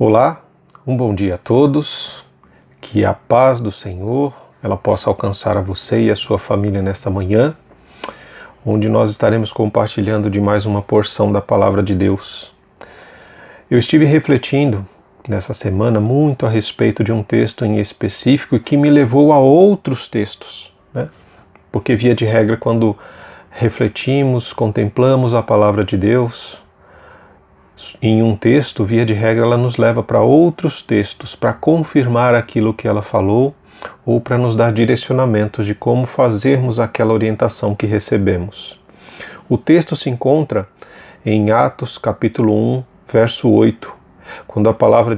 Olá, um bom dia a todos, que a paz do Senhor ela possa alcançar a você e a sua família nesta manhã, onde nós estaremos compartilhando de mais uma porção da Palavra de Deus. Eu estive refletindo nessa semana muito a respeito de um texto em específico que me levou a outros textos, né? Porque via de regra quando refletimos, contemplamos a Palavra de Deus, em um texto, via de regra, ela nos leva para outros textos para confirmar aquilo que ela falou ou para nos dar direcionamentos de como fazermos aquela orientação que recebemos. O texto se encontra em Atos capítulo 1, verso 8, quando a palavra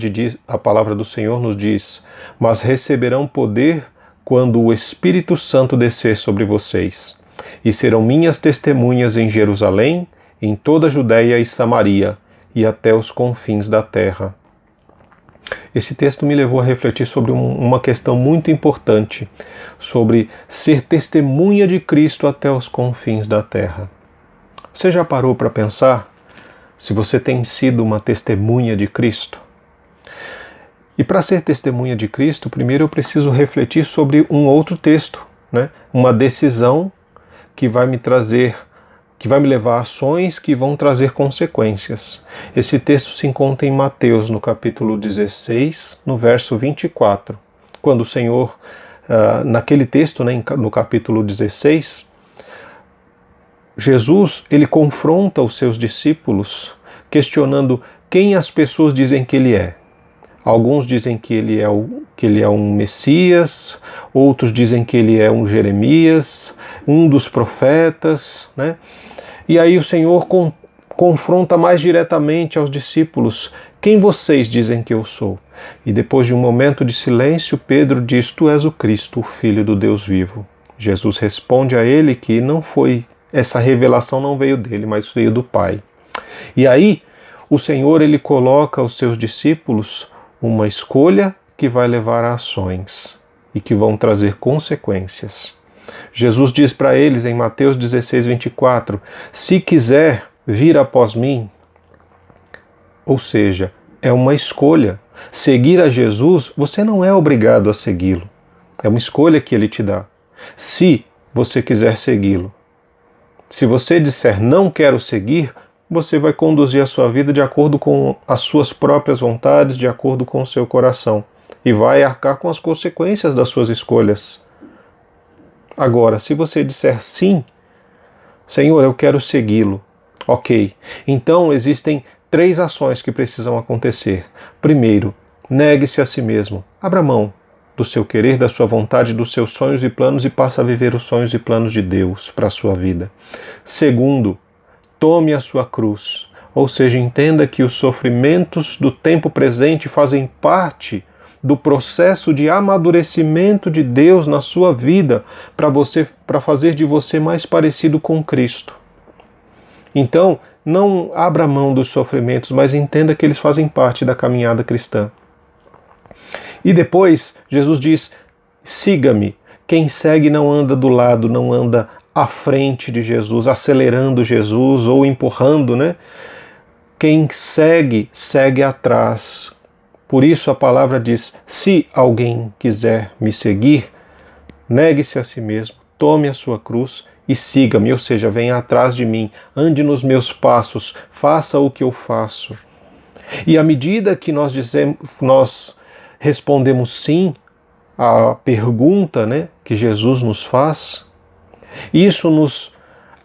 do Senhor nos diz: "Mas receberão poder quando o Espírito Santo descer sobre vocês, e serão minhas testemunhas em Jerusalém, em toda a Judéia e Samaria, e até os confins da terra." Esse texto me levou a refletir sobre uma questão muito importante, sobre ser testemunha de Cristo até os confins da terra. Você já parou para pensar se você tem sido uma testemunha de Cristo? E para ser testemunha de Cristo, primeiro eu preciso refletir sobre um outro texto, né? Uma decisão que vai me levar a ações que vão trazer consequências. Esse texto se encontra em Mateus, no capítulo 16, no verso 24. Quando o Senhor, naquele texto, né, no capítulo 16, Jesus ele confronta os seus discípulos, questionando quem as pessoas dizem que ele é. Alguns dizem que ele é um Messias, outros dizem que ele é um Jeremias, um dos profetas, né? E aí o Senhor confronta mais diretamente aos discípulos: quem vocês dizem que eu sou? E depois de um momento de silêncio, Pedro diz: tu és o Cristo, o Filho do Deus vivo. Jesus responde a ele que essa revelação não veio dele, mas veio do Pai. E aí o Senhor ele coloca aos seus discípulos uma escolha que vai levar a ações e que vão trazer consequências. Jesus diz para eles em Mateus 16, 24, se quiser vir após mim, ou seja, é uma escolha. Seguir a Jesus, você não é obrigado a segui-lo. É uma escolha que ele te dá. Se você quiser segui-lo. Se você disser não quero seguir, você vai conduzir a sua vida de acordo com as suas próprias vontades, de acordo com o seu coração, e vai arcar com as consequências das suas escolhas. Agora, se você disser sim, Senhor, eu quero segui-lo, ok. Então existem 3 ações que precisam acontecer. Primeiro, negue-se a si mesmo. Abra mão do seu querer, da sua vontade, dos seus sonhos e planos e passe a viver os sonhos e planos de Deus para a sua vida. Segundo, tome a sua cruz, ou seja, entenda que os sofrimentos do tempo presente fazem parte do processo de amadurecimento de Deus na sua vida para fazer de você mais parecido com Cristo. Então, não abra mão dos sofrimentos, mas entenda que eles fazem parte da caminhada cristã. E depois, Jesus diz, siga-me. Quem segue não anda do lado, não anda à frente de Jesus, acelerando Jesus ou empurrando, né? Quem segue, segue atrás. Por isso a palavra diz, se alguém quiser me seguir, negue-se a si mesmo, tome a sua cruz e siga-me, ou seja, venha atrás de mim, ande nos meus passos, faça o que eu faço. E à medida que nós respondemos sim à pergunta, né, que Jesus nos faz, isso nos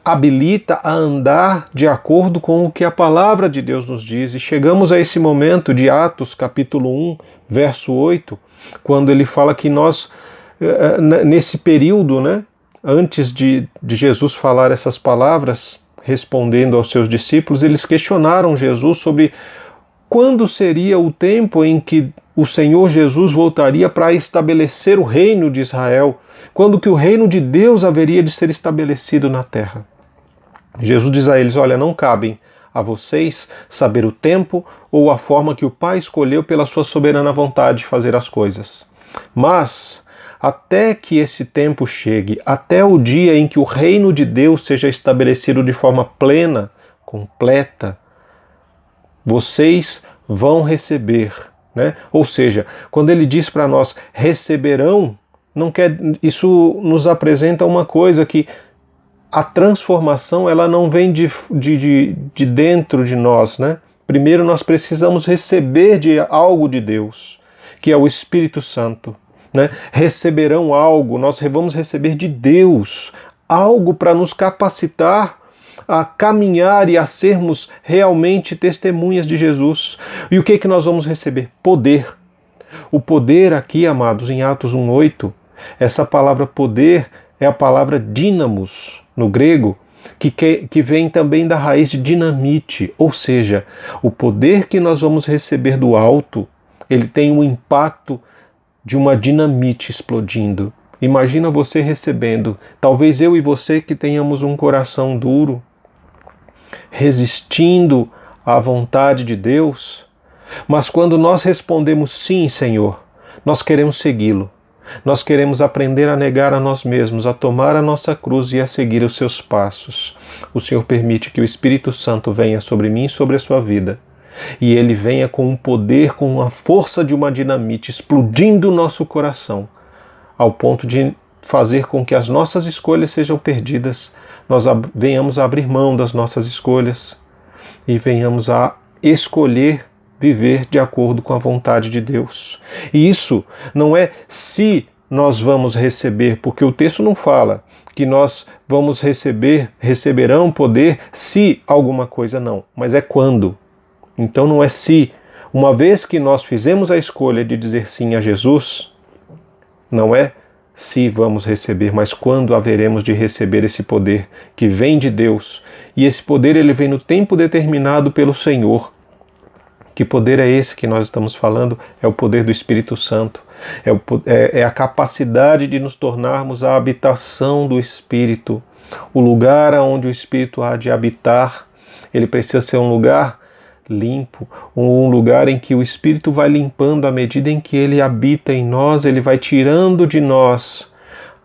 habilita a andar de acordo com o que a palavra de Deus nos diz. E chegamos a esse momento de Atos, capítulo 1, verso 8, quando ele fala que nós, nesse período, né, antes de Jesus falar essas palavras, respondendo aos seus discípulos, eles questionaram Jesus sobre quando seria o tempo em que o Senhor Jesus voltaria para estabelecer o reino de Israel, quando que o reino de Deus haveria de ser estabelecido na terra. Jesus diz a eles, olha, não cabem a vocês saber o tempo ou a forma que o Pai escolheu pela sua soberana vontade de fazer as coisas. Mas, até que esse tempo chegue, até o dia em que o reino de Deus seja estabelecido de forma plena, completa, vocês vão receber, né? Ou seja, quando ele diz para nós receberão, não quer, isso nos apresenta uma coisa que a transformação ela não vem de dentro de nós, né? Primeiro nós precisamos receber de algo de Deus, que é o Espírito Santo, né? Receberão algo, nós vamos receber de Deus algo para nos capacitar a caminhar e a sermos realmente testemunhas de Jesus. E o que é que nós vamos receber? Poder. O poder aqui, amados, em Atos 1:8, essa palavra poder é a palavra dínamos no grego, que vem também da raiz de dinamite, ou seja, o poder que nós vamos receber do alto, ele tem o impacto de uma dinamite explodindo. Imagina você recebendo, talvez eu e você que tenhamos um coração duro, resistindo à vontade de Deus, mas quando nós respondemos sim, Senhor, nós queremos segui-lo. Nós queremos aprender a negar a nós mesmos, a tomar a nossa cruz e a seguir os seus passos. O Senhor permite que o Espírito Santo venha sobre mim e sobre a sua vida. E ele venha com um poder, com a força de uma dinamite, explodindo o nosso coração, ao ponto de fazer com que as nossas escolhas sejam perdidas, nós venhamos a abrir mão das nossas escolhas e venhamos a escolher viver de acordo com a vontade de Deus. E isso não é se nós vamos receber, porque o texto não fala que nós vamos receberão poder se alguma coisa, não, mas é quando. Então não é se. Uma vez que nós fizemos a escolha de dizer sim a Jesus, não é se vamos receber, mas quando haveremos de receber esse poder que vem de Deus. E esse poder ele vem no tempo determinado pelo Senhor. Que poder é esse que nós estamos falando? É o poder do Espírito Santo. É a capacidade de nos tornarmos a habitação do Espírito. O lugar onde o Espírito há de habitar, ele precisa ser um lugar limpo, um lugar em que o Espírito vai limpando à medida em que ele habita em nós, ele vai tirando de nós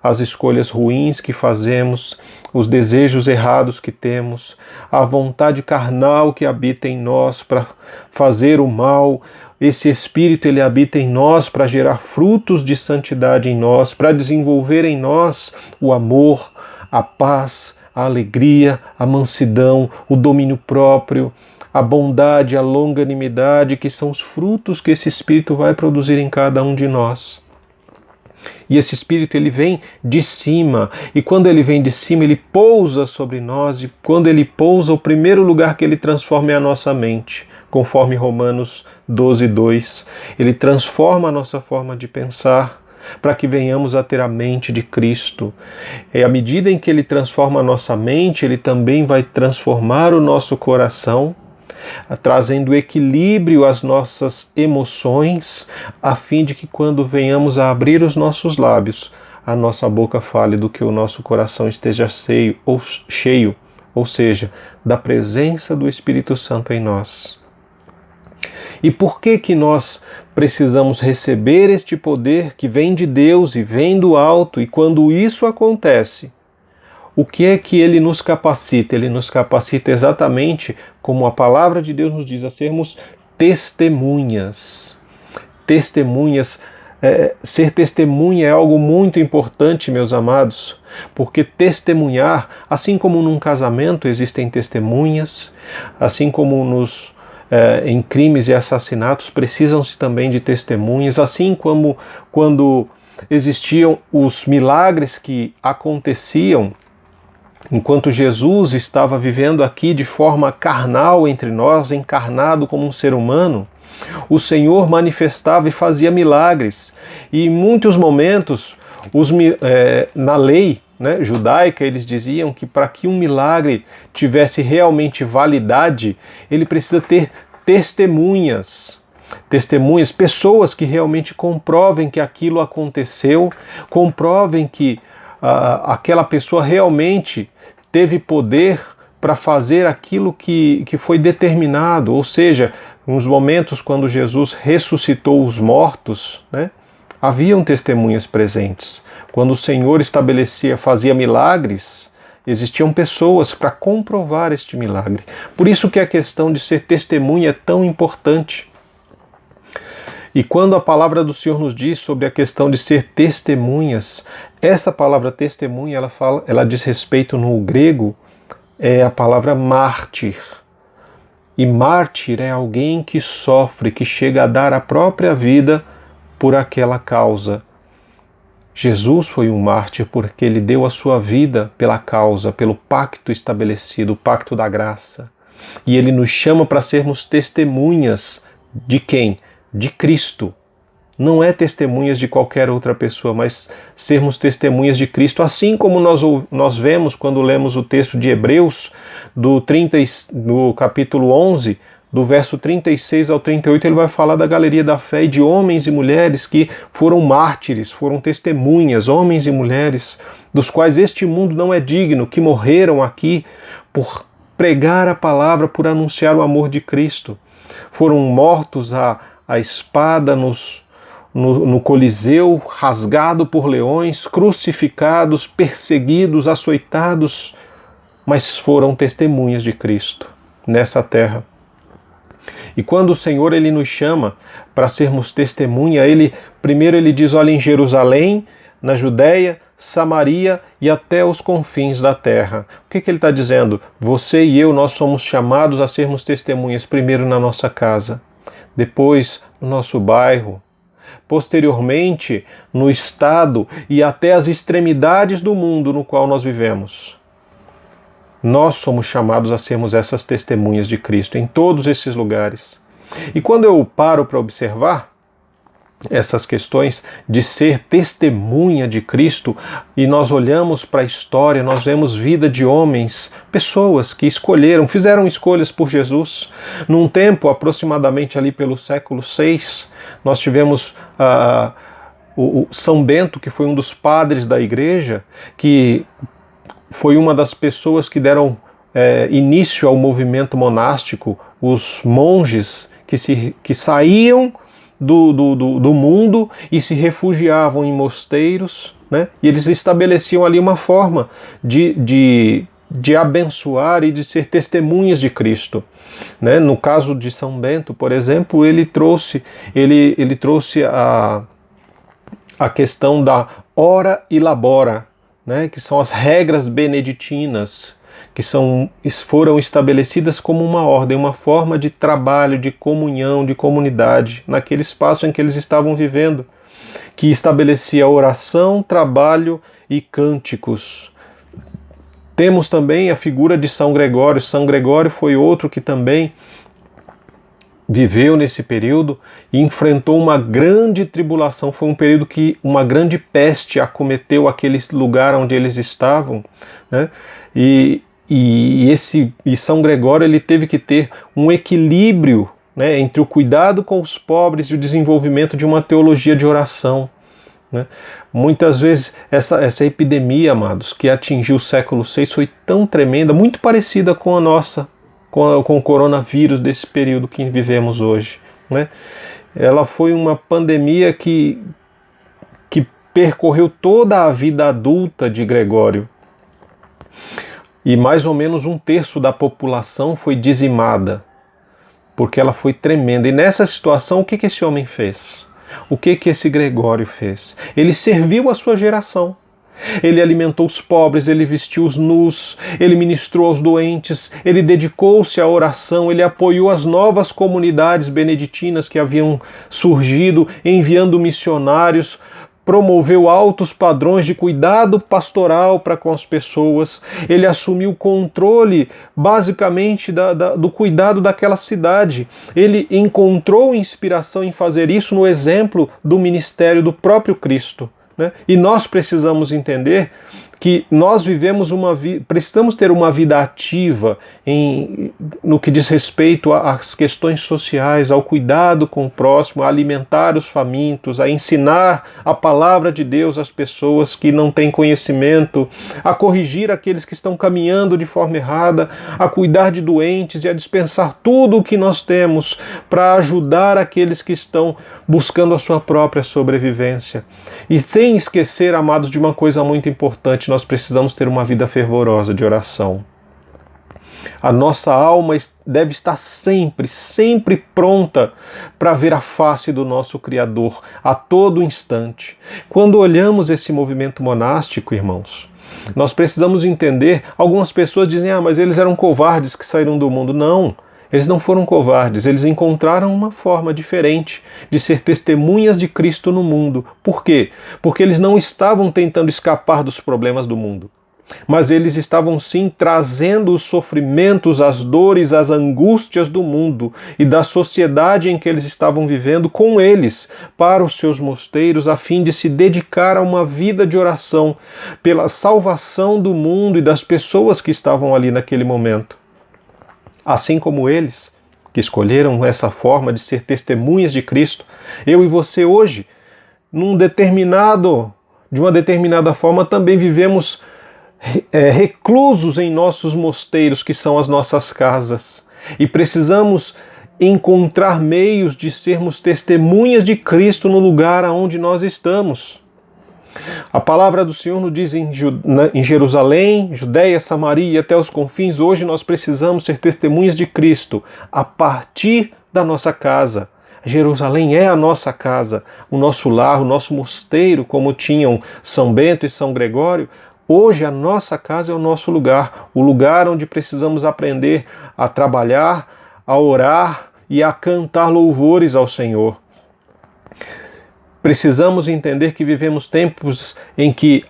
as escolhas ruins que fazemos, os desejos errados que temos, a vontade carnal que habita em nós para fazer o mal. Esse Espírito ele habita em nós para gerar frutos de santidade em nós, para desenvolver em nós o amor, a paz, a alegria, a mansidão, o domínio próprio, a bondade, a longanimidade, que são os frutos que esse Espírito vai produzir em cada um de nós. E esse Espírito ele vem de cima, e quando ele vem de cima ele pousa sobre nós, e quando ele pousa, o primeiro lugar que ele transforma é a nossa mente, conforme Romanos 12:2. Ele transforma a nossa forma de pensar, para que venhamos a ter a mente de Cristo. E à medida em que ele transforma a nossa mente, ele também vai transformar o nosso coração, trazendo equilíbrio às nossas emoções, a fim de que quando venhamos a abrir os nossos lábios, a nossa boca fale do que o nosso coração esteja cheio, ou seja, da presença do Espírito Santo em nós. E por que nós precisamos receber este poder que vem de Deus e vem do alto? E quando isso acontece, o que é que ele nos capacita? Ele nos capacita exatamente como a palavra de Deus nos diz, a sermos testemunhas. Testemunhas. Ser testemunha é algo muito importante, meus amados, porque testemunhar, assim como num casamento existem testemunhas, assim como em crimes e assassinatos precisam-se também de testemunhas, assim como quando existiam os milagres que aconteciam enquanto Jesus estava vivendo aqui de forma carnal entre nós, encarnado como um ser humano, o Senhor manifestava e fazia milagres. E em muitos momentos, na lei judaica, eles diziam que para que um milagre tivesse realmente validade, ele precisa ter testemunhas, pessoas que realmente comprovem que aquilo aconteceu, comprovem que aquela pessoa realmente teve poder para fazer aquilo que foi determinado. Ou seja, nos momentos quando Jesus ressuscitou os mortos, haviam testemunhas presentes. Quando o Senhor fazia milagres, existiam pessoas para comprovar este milagre. Por isso que a questão de ser testemunha é tão importante. E quando a palavra do Senhor nos diz sobre a questão de ser testemunhas, essa palavra testemunha, ela diz respeito no grego, é a palavra mártir. E mártir é alguém que sofre, que chega a dar a própria vida por aquela causa. Jesus foi um mártir porque ele deu a sua vida pela causa, pelo pacto estabelecido, o pacto da graça. E ele nos chama para sermos testemunhas de quem? De Cristo. Não é testemunhas de qualquer outra pessoa, mas sermos testemunhas de Cristo, assim como nós vemos quando lemos o texto de Hebreus, do capítulo 11, do verso 36 ao 38, ele vai falar da galeria da fé e de homens e mulheres que foram mártires, foram testemunhas, homens e mulheres, dos quais este mundo não é digno, que morreram aqui por pregar a palavra, por anunciar o amor de Cristo. Foram mortos à espada no Coliseu, rasgado por leões, crucificados, perseguidos, açoitados, mas foram testemunhas de Cristo nessa terra. E quando o Senhor ele nos chama para sermos testemunha, primeiro ele diz, olha, em Jerusalém, na Judéia, Samaria e até os confins da terra. O que ele está dizendo? Você e eu, nós somos chamados a sermos testemunhas, primeiro na nossa casa, depois no nosso bairro, posteriormente no estado e até as extremidades do mundo no qual nós vivemos. Nós somos chamados a sermos essas testemunhas de Cristo em todos esses lugares. E quando eu paro para observar essas questões de ser testemunha de Cristo, e nós olhamos para a história, nós vemos vida de homens, pessoas que fizeram escolhas por Jesus. Num tempo, aproximadamente ali pelo século VI, nós tivemos o São Bento, que foi um dos padres da igreja, que foi uma das pessoas que deram início ao movimento monástico, os monges que saíam do mundo e se refugiavam em mosteiros, né? E eles estabeleciam ali uma forma de abençoar e de ser testemunhas de Cristo, né? No caso de São Bento, por exemplo, ele trouxe a questão da ora e labora, né? Que são as regras beneditinas, que foram estabelecidas como uma ordem, uma forma de trabalho, de comunhão, de comunidade, naquele espaço em que eles estavam vivendo, que estabelecia oração, trabalho e cânticos. Temos também a figura de São Gregório. São Gregório foi outro que também viveu nesse período e enfrentou uma grande tribulação. Foi um período que uma grande peste acometeu aquele lugar onde eles estavam, né? E São Gregório ele teve que ter um equilíbrio, né, entre o cuidado com os pobres e o desenvolvimento de uma teologia de oração, né? Muitas vezes essa epidemia, amados, que atingiu o século VI foi tão tremenda, muito parecida com a nossa, com o coronavírus desse período que vivemos hoje, né? Ela foi uma pandemia que percorreu toda a vida adulta de Gregório. E mais ou menos 1/3 da população foi dizimada, porque ela foi tremenda. E nessa situação, o que esse homem fez? O que esse Gregório fez? Ele serviu a sua geração. Ele alimentou os pobres, ele vestiu os nus, ele ministrou aos doentes, ele dedicou-se à oração, ele apoiou as novas comunidades beneditinas que haviam surgido, enviando missionários, promoveu altos padrões de cuidado pastoral para com as pessoas, ele assumiu o controle, basicamente, do cuidado daquela cidade. Ele encontrou inspiração em fazer isso no exemplo do ministério do próprio Cristo, né? E nós precisamos entender que nós precisamos ter uma vida ativa no que diz respeito às questões sociais, ao cuidado com o próximo, a alimentar os famintos, a ensinar a palavra de Deus às pessoas que não têm conhecimento, a corrigir aqueles que estão caminhando de forma errada, a cuidar de doentes e a dispensar tudo o que nós temos para ajudar aqueles que estão buscando a sua própria sobrevivência. E sem esquecer, amados, de uma coisa muito importante, nós precisamos ter uma vida fervorosa de oração. A nossa alma deve estar sempre, sempre pronta para ver a face do nosso Criador a todo instante. Quando olhamos esse movimento monástico, irmãos, nós precisamos entender, algumas pessoas dizem, mas eles eram covardes que saíram do mundo. Não, eles não foram covardes, eles encontraram uma forma diferente de ser testemunhas de Cristo no mundo. Por quê? Porque eles não estavam tentando escapar dos problemas do mundo, mas eles estavam sim trazendo os sofrimentos, as dores, as angústias do mundo e da sociedade em que eles estavam vivendo com eles para os seus mosteiros, a fim de se dedicar a uma vida de oração pela salvação do mundo e das pessoas que estavam ali naquele momento. Assim como eles, que escolheram essa forma de ser testemunhas de Cristo, eu e você hoje, de uma determinada forma, também vivemos reclusos em nossos mosteiros, que são as nossas casas, e precisamos encontrar meios de sermos testemunhas de Cristo no lugar aonde nós estamos. A palavra do Senhor nos diz em Jerusalém, Judéia, Samaria e até os confins, hoje nós precisamos ser testemunhas de Cristo a partir da nossa casa. Jerusalém é a nossa casa, o nosso lar, o nosso mosteiro, como tinham São Bento e São Gregório. Hoje a nossa casa é o nosso lugar, o lugar onde precisamos aprender a trabalhar, a orar e a cantar louvores ao Senhor. Precisamos entender que vivemos tempos em que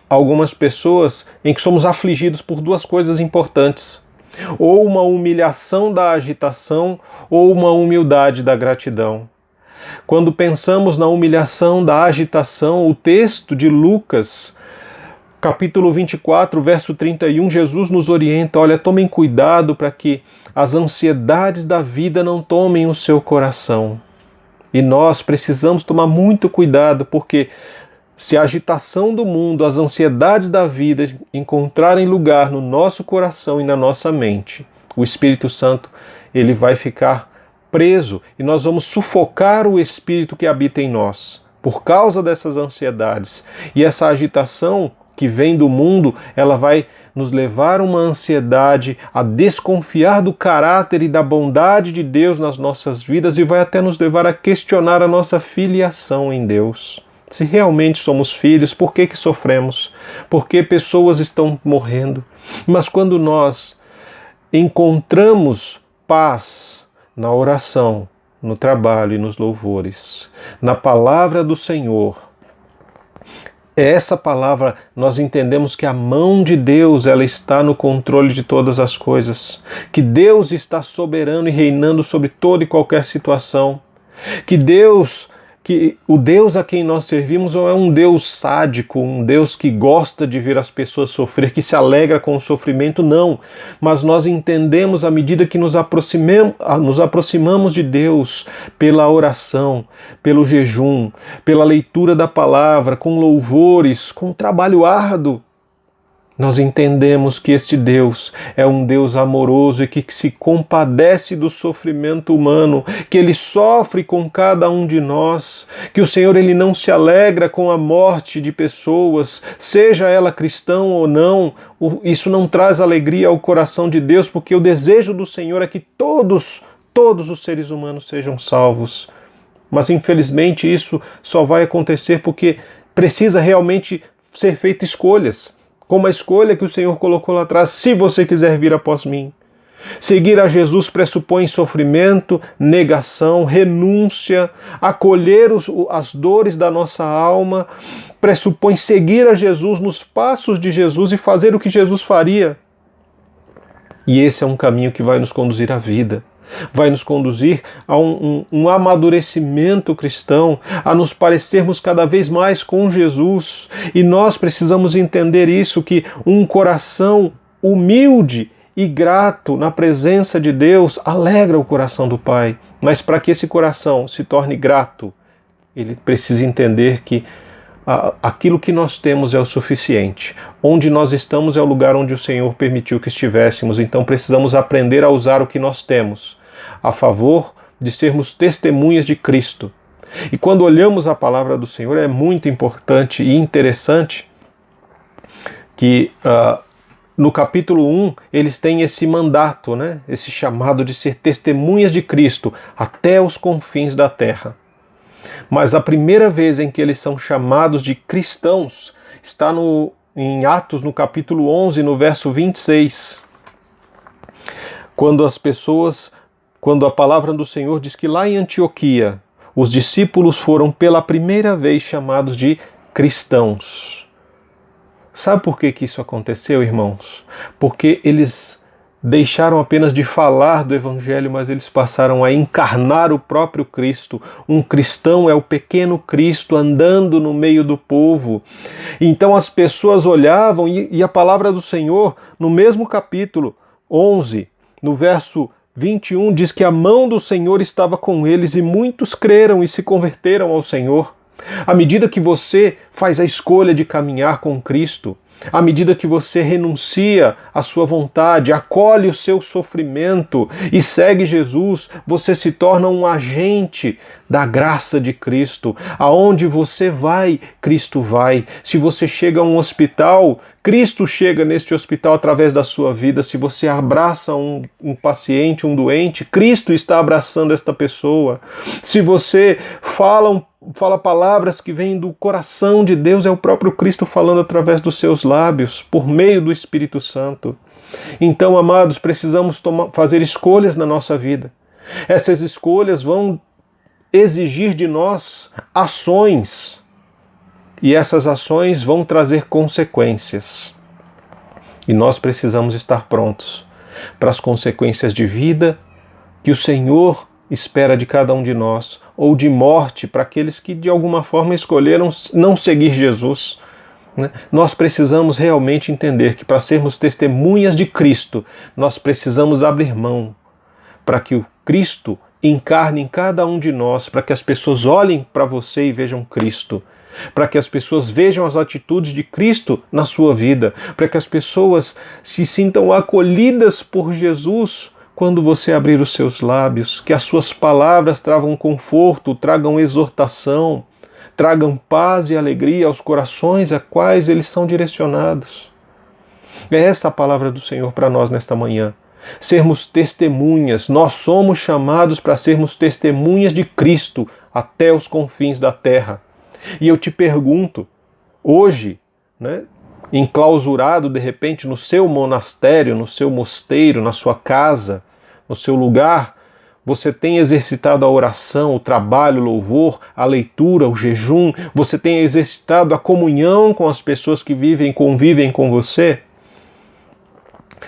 somos afligidos por duas coisas importantes: ou uma humilhação da agitação, ou uma humildade da gratidão. Quando pensamos na humilhação da agitação, o texto de Lucas, capítulo 24, verso 31, Jesus nos orienta, olha, tomem cuidado para que as ansiedades da vida não tomem o seu coração. E nós precisamos tomar muito cuidado, porque se a agitação do mundo, as ansiedades da vida encontrarem lugar no nosso coração e na nossa mente, o Espírito Santo, ele vai ficar preso e nós vamos sufocar o Espírito que habita em nós por causa dessas ansiedades. E essa agitação que vem do mundo, ela vai nos levar a uma ansiedade, a desconfiar do caráter e da bondade de Deus nas nossas vidas e vai até nos levar a questionar a nossa filiação em Deus. Se realmente somos filhos, por que sofremos? Por que pessoas estão morrendo? Mas quando nós encontramos paz na oração, no trabalho e nos louvores, na palavra do Senhor, essa palavra, nós entendemos que a mão de Deus, ela está no controle de todas as coisas, que Deus está soberano e reinando sobre toda e qualquer situação, que o Deus a quem nós servimos não é um Deus sádico, um Deus que gosta de ver as pessoas sofrer, que se alegra com o sofrimento, não. Mas nós entendemos à medida que nos aproximamos de Deus pela oração, pelo jejum, pela leitura da palavra, com louvores, com trabalho árduo. Nós entendemos que este Deus é um Deus amoroso e que se compadece do sofrimento humano, que Ele sofre com cada um de nós, que o Senhor ele não se alegra com a morte de pessoas, seja ela cristã ou não. Isso não traz alegria ao coração de Deus, porque o desejo do Senhor é que todos os seres humanos sejam salvos. Mas infelizmente isso só vai acontecer porque precisa realmente ser feitas escolhas. Como a escolha que o Senhor colocou lá atrás: se você quiser vir após mim. Seguir a Jesus pressupõe sofrimento, negação, renúncia, acolher as dores da nossa alma, pressupõe seguir a Jesus nos passos de Jesus e fazer o que Jesus faria. E esse é um caminho que vai nos conduzir à vida. Vai nos conduzir a um amadurecimento cristão, a nos parecermos cada vez mais com Jesus. E nós precisamos entender isso, que um coração humilde e grato na presença de Deus alegra o coração do Pai. Mas para que esse coração se torne grato, ele precisa entender que aquilo que nós temos é o suficiente. Onde nós estamos é o lugar onde o Senhor permitiu que estivéssemos. Então precisamos aprender a usar o que nós temos a favor de sermos testemunhas de Cristo. E quando olhamos a palavra do Senhor, é muito importante e interessante que no capítulo 1, eles têm esse mandato, né? Esse chamado de ser testemunhas de Cristo até os confins da terra. Mas a primeira vez em que eles são chamados de cristãos está em Atos, no capítulo 11, no verso 26. Quando a palavra do Senhor diz que lá em Antioquia, os discípulos foram pela primeira vez chamados de cristãos. Sabe por que isso aconteceu, irmãos? Porque eles deixaram apenas de falar do Evangelho, mas eles passaram a encarnar o próprio Cristo. Um cristão é o pequeno Cristo andando no meio do povo. Então as pessoas olhavam e a palavra do Senhor, no mesmo capítulo 11, no verso 21, diz que a mão do Senhor estava com eles e muitos creram e se converteram ao Senhor. À medida que você faz a escolha de caminhar com Cristo, à medida que você renuncia à sua vontade, acolhe o seu sofrimento e segue Jesus, você se torna um agente da graça de Cristo. Aonde você vai, Cristo vai. Se você chega a um hospital, Cristo chega neste hospital através da sua vida. Se você abraça um paciente, um doente, Cristo está abraçando esta pessoa. Se você fala palavras que vêm do coração de Deus, é o próprio Cristo falando através dos seus lábios, por meio do Espírito Santo. Então, amados, precisamos fazer escolhas na nossa vida. Essas escolhas vão exigir de nós ações, e essas ações vão trazer consequências. E nós precisamos estar prontos para as consequências de vida que o Senhor espera de cada um de nós, ou de morte para aqueles que de alguma forma escolheram não seguir Jesus. Nós precisamos realmente entender que para sermos testemunhas de Cristo, nós precisamos abrir mão para que o Cristo encarne em cada um de nós, para que as pessoas olhem para você e vejam Cristo, para que as pessoas vejam as atitudes de Cristo na sua vida, para que as pessoas se sintam acolhidas por Jesus quando você abrir os seus lábios, que as suas palavras tragam conforto, tragam exortação, tragam paz e alegria aos corações a quais eles são direcionados. É essa a palavra do Senhor para nós nesta manhã. Sermos testemunhas, nós somos chamados para sermos testemunhas de Cristo até os confins da terra. E eu te pergunto, hoje, enclausurado de repente no seu monastério, no seu mosteiro, na sua casa, no seu lugar, você tem exercitado a oração, o trabalho, o louvor, a leitura, o jejum, você tem exercitado a comunhão com as pessoas que convivem com você?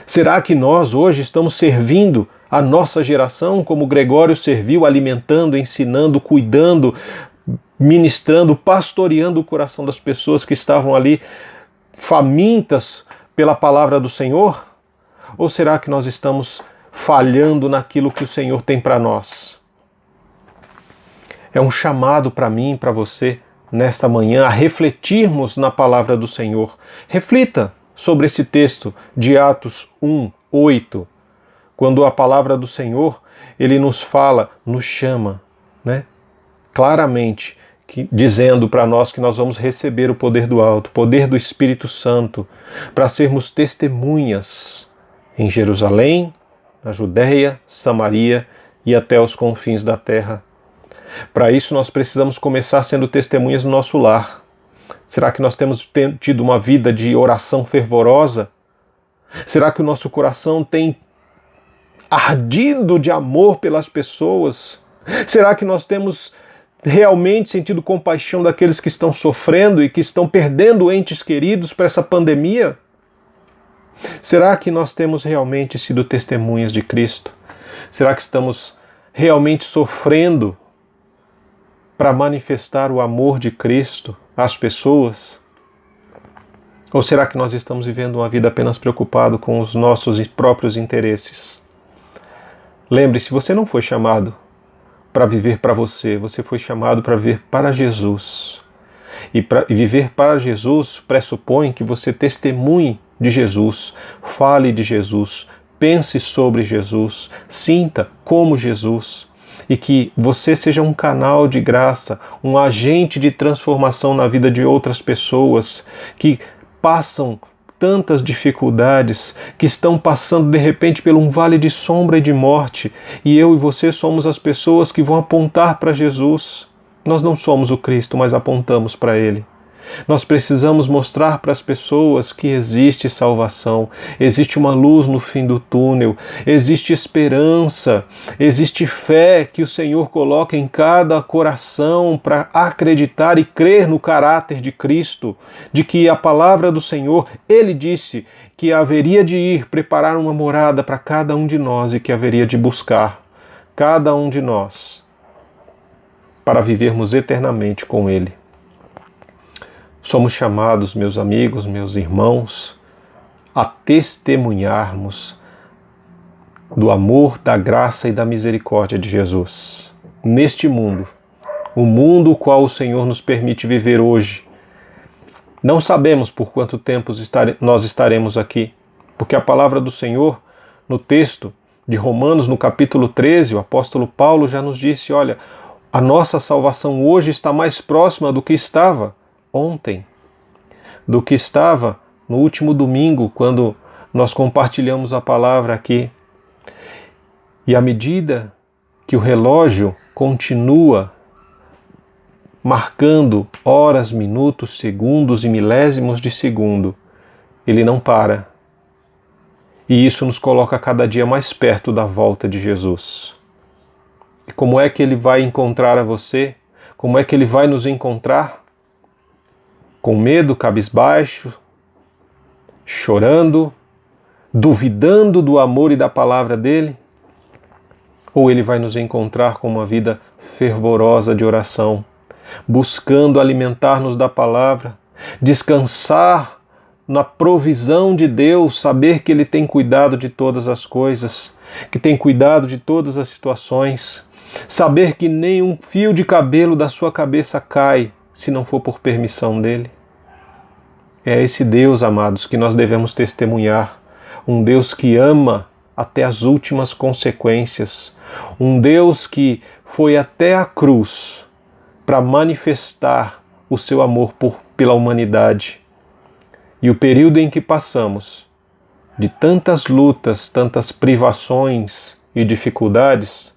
Será que nós hoje estamos servindo a nossa geração como Gregório serviu, alimentando, ensinando, cuidando, ministrando, pastoreando o coração das pessoas que estavam ali famintas pela palavra do Senhor? Ou será que nós estamos falhando naquilo que o Senhor tem para nós? É um chamado para mim e para você nesta manhã a refletirmos na palavra do Senhor. Reflita sobre esse texto de Atos 1:8, quando a palavra do Senhor, ele nos fala, nos chama, claramente, dizendo para nós que nós vamos receber o poder do alto, o poder do Espírito Santo, para sermos testemunhas em Jerusalém, na Judéia, Samaria e até os confins da terra. Para isso nós precisamos começar sendo testemunhas no nosso lar. Será que nós temos tido uma vida de oração fervorosa? Será que o nosso coração tem ardido de amor pelas pessoas? Será que nós temos realmente sentido compaixão daqueles que estão sofrendo e que estão perdendo entes queridos para essa pandemia? Será que nós temos realmente sido testemunhas de Cristo? Será que estamos realmente sofrendo para manifestar o amor de Cristo às pessoas? Ou será que nós estamos vivendo uma vida apenas preocupado com os nossos próprios interesses? Lembre-se, você não foi chamado para viver para você, você foi chamado para viver para Jesus. E viver para Jesus pressupõe que você testemunhe de Jesus, fale de Jesus, pense sobre Jesus, sinta como Jesus, e que você seja um canal de graça, um agente de transformação na vida de outras pessoas que tantas dificuldades, que estão passando de repente por um vale de sombra e de morte, e eu e você somos as pessoas que vão apontar para Jesus. Nós não somos o Cristo, mas apontamos para Ele. Nós precisamos mostrar para as pessoas que existe salvação, existe uma luz no fim do túnel, existe esperança, existe fé que o Senhor coloca em cada coração para acreditar e crer no caráter de Cristo, de que a palavra do Senhor, Ele disse que haveria de ir preparar uma morada para cada um de nós e que haveria de buscar cada um de nós para vivermos eternamente com Ele. Somos chamados, meus amigos, meus irmãos, a testemunharmos do amor, da graça e da misericórdia de Jesus neste mundo, o mundo o qual o Senhor nos permite viver hoje. Não sabemos por quanto tempo nós estaremos aqui, porque a palavra do Senhor, no texto de Romanos, no capítulo 13, o apóstolo Paulo já nos disse, olha, a nossa salvação hoje está mais próxima do que estava ontem, do que estava no último domingo, quando nós compartilhamos a palavra aqui. E à medida que o relógio continua marcando horas, minutos, segundos e milésimos de segundo, ele não para. E isso nos coloca cada dia mais perto da volta de Jesus. E como é que ele vai encontrar a você? Como é que ele vai nos encontrar? Com medo, cabisbaixo, chorando, duvidando do amor e da palavra dele? Ou ele vai nos encontrar com uma vida fervorosa de oração, buscando alimentar-nos da palavra, descansar na provisão de Deus, saber que Ele tem cuidado de todas as coisas, que tem cuidado de todas as situações, saber que nem um fio de cabelo da sua cabeça cai se não for por permissão dele. É esse Deus, amados, que nós devemos testemunhar, um Deus que ama até as últimas consequências, um Deus que foi até a cruz para manifestar o seu amor pela humanidade. E o período em que passamos, de tantas lutas, tantas privações e dificuldades,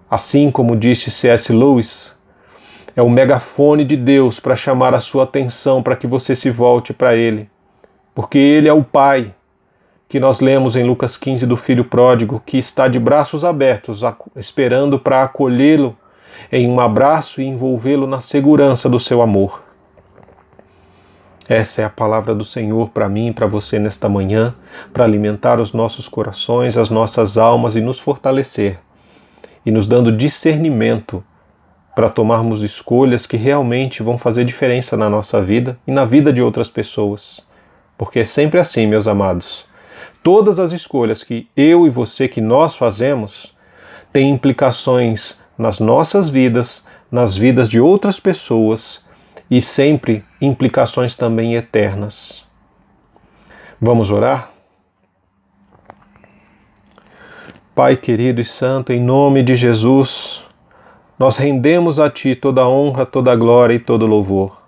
assim como disse C.S. Lewis, é o megafone de Deus para chamar a sua atenção para que você se volte para Ele. Porque Ele é o Pai, que nós lemos em Lucas 15 do Filho Pródigo, que está de braços abertos, esperando para acolhê-lo em um abraço e envolvê-lo na segurança do seu amor. Essa é a palavra do Senhor para mim e para você nesta manhã, para alimentar os nossos corações, as nossas almas e nos fortalecer, e nos dando discernimento para tomarmos escolhas que realmente vão fazer diferença na nossa vida e na vida de outras pessoas. Porque é sempre assim, meus amados. Todas as escolhas que eu e você, que nós fazemos, têm implicações nas nossas vidas, nas vidas de outras pessoas e sempre implicações também eternas. Vamos orar? Pai querido e santo, em nome de Jesus, nós rendemos a Ti toda a honra, toda a glória e todo o louvor.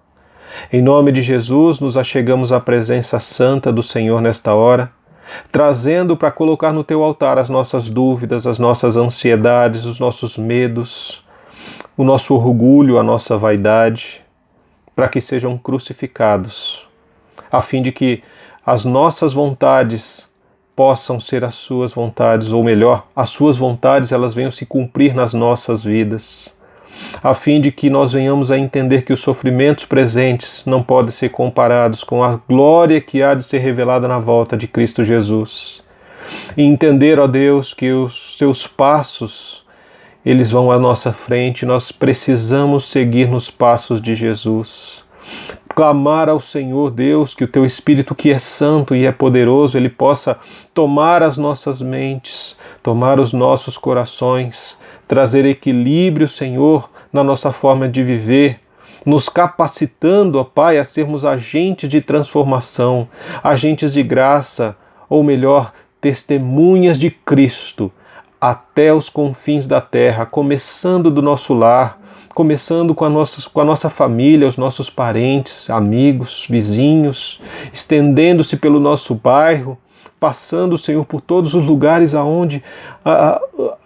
Em nome de Jesus, nos achegamos à presença santa do Senhor nesta hora, trazendo para colocar no Teu altar as nossas dúvidas, as nossas ansiedades, os nossos medos, o nosso orgulho, a nossa vaidade, para que sejam crucificados, a fim de que as nossas vontades possam ser as Suas vontades, ou melhor, as Suas vontades elas venham se cumprir nas nossas vidas, a fim de que nós venhamos a entender que os sofrimentos presentes não podem ser comparados com a glória que há de ser revelada na volta de Cristo Jesus. E entender, ó Deus, que os Seus passos, eles vão à nossa frente, nós precisamos seguir nos passos de Jesus. Clamar ao Senhor Deus que o Teu Espírito, que é santo e é poderoso, Ele possa tomar as nossas mentes, tomar os nossos corações, trazer equilíbrio, Senhor, na nossa forma de viver, nos capacitando, ó Pai, a sermos agentes de transformação, agentes de graça, ou melhor, testemunhas de Cristo, até os confins da terra, começando do nosso lar, começando com a nossa família, os nossos parentes, amigos, vizinhos, estendendo-se pelo nosso bairro, passando, Senhor, por todos os lugares aonde,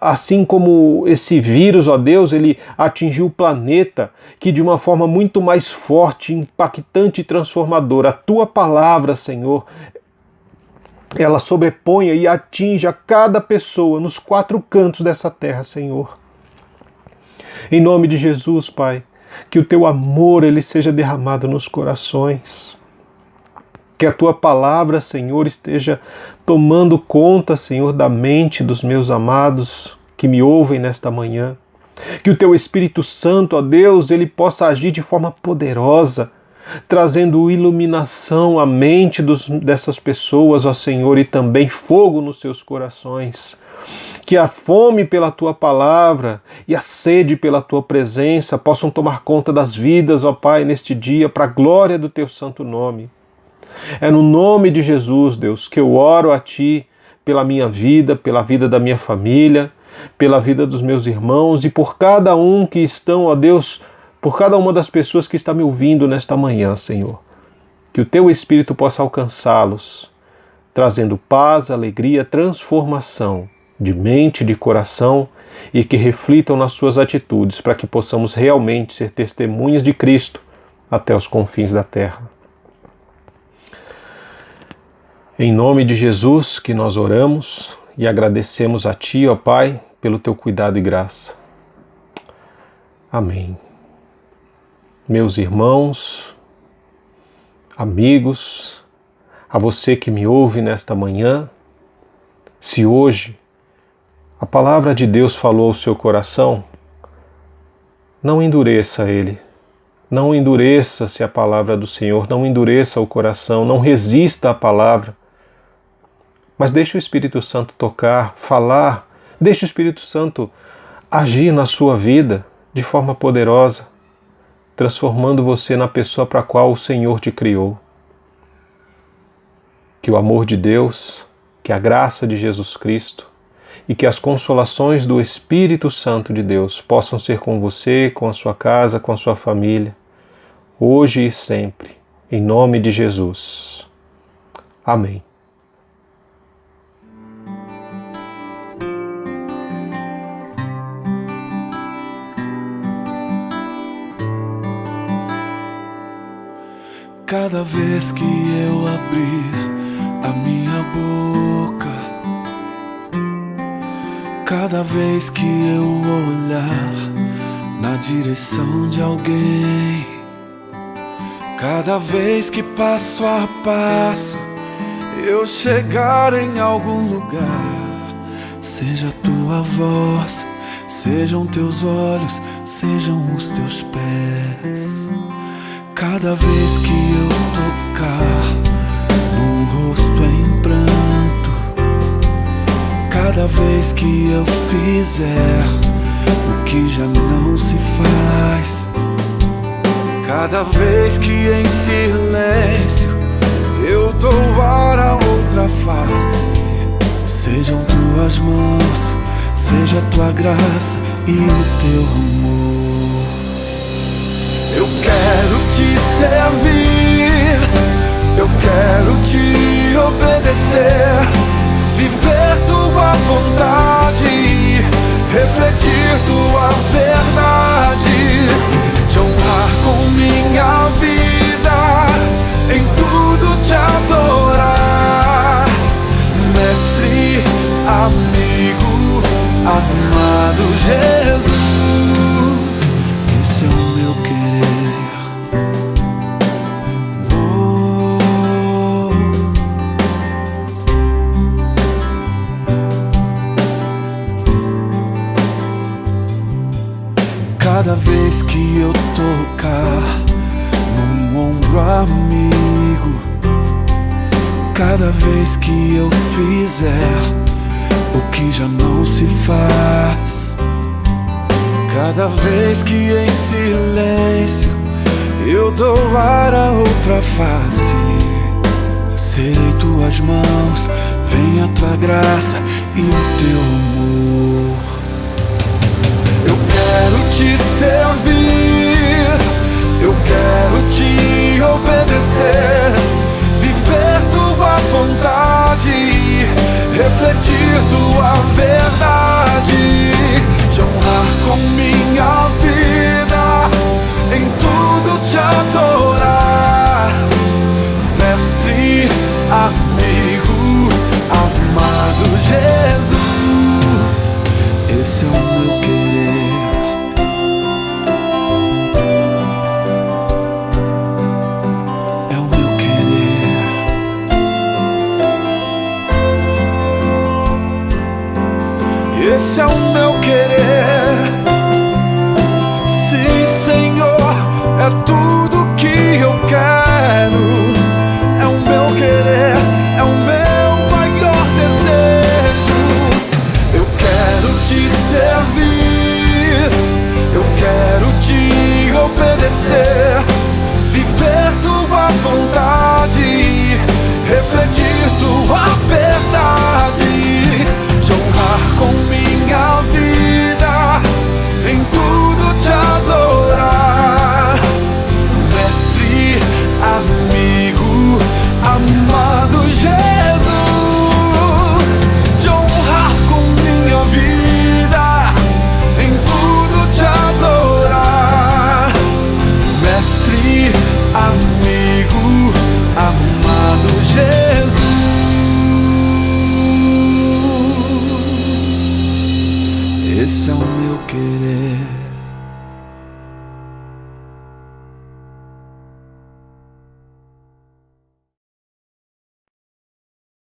assim como esse vírus, ó Deus, ele atingiu o planeta, que de uma forma muito mais forte, impactante e transformadora, a Tua palavra, Senhor, ela sobreponha e atinja cada pessoa nos 4 cantos dessa terra, Senhor. Em nome de Jesus, Pai, que o Teu amor ele seja derramado nos corações. Que a Tua palavra, Senhor, esteja tomando conta, Senhor, da mente dos meus amados que me ouvem nesta manhã. Que o Teu Espírito Santo, ó Deus, ele possa agir de forma poderosa, trazendo iluminação à mente dessas pessoas, ó Senhor, e também fogo nos seus corações. Que a fome pela Tua palavra e a sede pela Tua presença possam tomar conta das vidas, ó Pai, neste dia, para a glória do Teu santo nome. É no nome de Jesus, Deus, que eu oro a Ti pela minha vida, pela vida da minha família, pela vida dos meus irmãos e por cada um que estão, ó Deus, por cada uma das pessoas que está me ouvindo nesta manhã, Senhor. Que o Teu Espírito possa alcançá-los, trazendo paz, alegria, transformação de mente, de coração e que reflitam nas suas atitudes para que possamos realmente ser testemunhas de Cristo até os confins da terra. Em nome de Jesus que nós oramos e agradecemos a Ti, ó Pai, pelo Teu cuidado e graça. Amém. Meus irmãos, amigos, a você que me ouve nesta manhã, se hoje a palavra de Deus falou ao seu coração, não endureça ele. Não endureça-se a palavra do Senhor, não endureça o coração, não resista à palavra. Mas deixe o Espírito Santo tocar, falar, deixe o Espírito Santo agir na sua vida de forma poderosa, transformando você na pessoa para a qual o Senhor te criou. Que o amor de Deus, que a graça de Jesus Cristo e que as consolações do Espírito Santo de Deus possam ser com você, com a sua casa, com a sua família, hoje e sempre, em nome de Jesus. Amém. Cada vez que eu abrir a minha boca, cada vez que eu olhar na direção de alguém, cada vez que passo a passo eu chegar em algum lugar, seja a Tua voz, sejam Teus olhos, sejam os Teus pés. Cada vez que eu tocar num rosto em pranto, cada vez que eu fizer o que já não se faz, cada vez que em silêncio eu doar a outra face, sejam Tuas mãos, seja a Tua graça e o Teu amor. Eu quero Te servir, eu quero Te obedecer, viver Tua vontade, refletir Tua verdade, Te honrar com minha vida, em tudo Te adorar. Mestre, amigo, amado Jesus, esse é o meu querer. Cada vez que eu tocar num ombro amigo, cada vez que eu fizer o que já não se faz, cada vez que em silêncio eu doar a outra face, serei Tuas mãos, venha a Tua graça e o Teu amor. Eu quero Te servir, acontecer, viver tua vontade, refletir tua verdade, te honrar com minha vida, em tudo te adorar, mestre, amigo, amado Jesus, esse é o meu querer. É o meu querer. Esse é o meu querer. Sim, Senhor, é tudo que eu quero. É o meu querer, é o meu maior desejo. Eu quero te servir, eu quero te obedecer, viver tua vontade, refletir tua verdade, te honrar com minha vida, em tudo te adorar, mestre, amigo, amado Jesus, te honrar com minha vida, em tudo te adorar, mestre, amigo, amado Jesus, esse é o meu